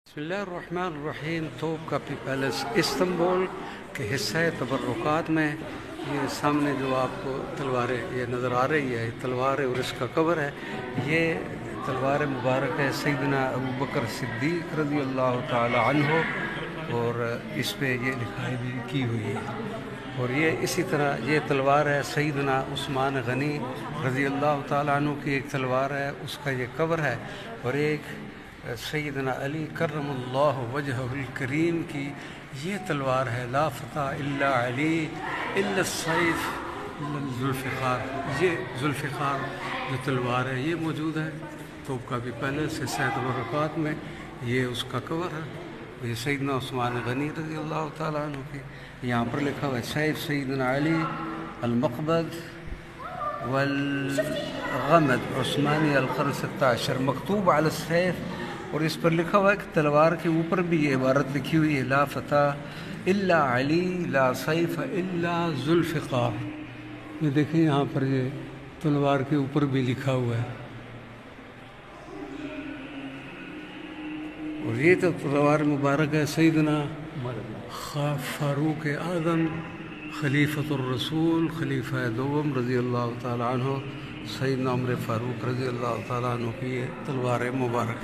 بسم اللہ الرحمن الرحیم۔ توپ کا پیلس استنبول کے حصہ تبرکات میں یہ سامنے جو آپ کو تلواریں یہ نظر آ رہی ہے، تلوار ہے اور اس کا کور ہے۔ یہ تلوار مبارک ہے سیدنا ابوبکر صدیق رضی اللہ تعالی عنہ، اور اس پہ یہ لکھائی بھی کی ہوئی ہے۔ اور یہ اسی طرح یہ تلوار ہے سیدنا عثمان غنی رضی اللہ تعالی عنہ کی ایک تلوار ہے، اس کا یہ کور ہے۔ اور ایک سیدنا علی کرم اللہ وجہہ الکریم کی یہ تلوار ہے، لا فتح الا علی الا السیف الا ذوالفقار۔ یہ ذوالفقار جو تلوار ہے یہ موجود ہے توپ کا بھی پیلس حصہ تبرکات میں، یہ اس کا کور ہے۔ یہ سیدنا عثمان غنی رضی اللہ تعالیٰ عنہ کی، یہاں پر لکھا ہوا ہے سیف سیدنا علی المقبض والغمد عثمانی القرن 16 مکتوب علی السیف۔ اور اس پر لکھا ہوا ہے کہ تلوار کے اوپر بھی یہ عبارت لکھی ہوئی ہے، لا فتح الا علی لا سیف الا ذوالفقار۔ یہ دیکھیں یہاں پر یہ تلوار کے اوپر بھی لکھا ہوا ہے۔ اور یہ تو تلوار مبارک ہے سیدنا فاروق اعظم خلیفۃ الرسول خلیفہ دوم رضی اللہ تعالی عنہ، سیدنا عمر فاروق رضی اللہ تعالی عنہ کی یہ تلوار مبارک ہے۔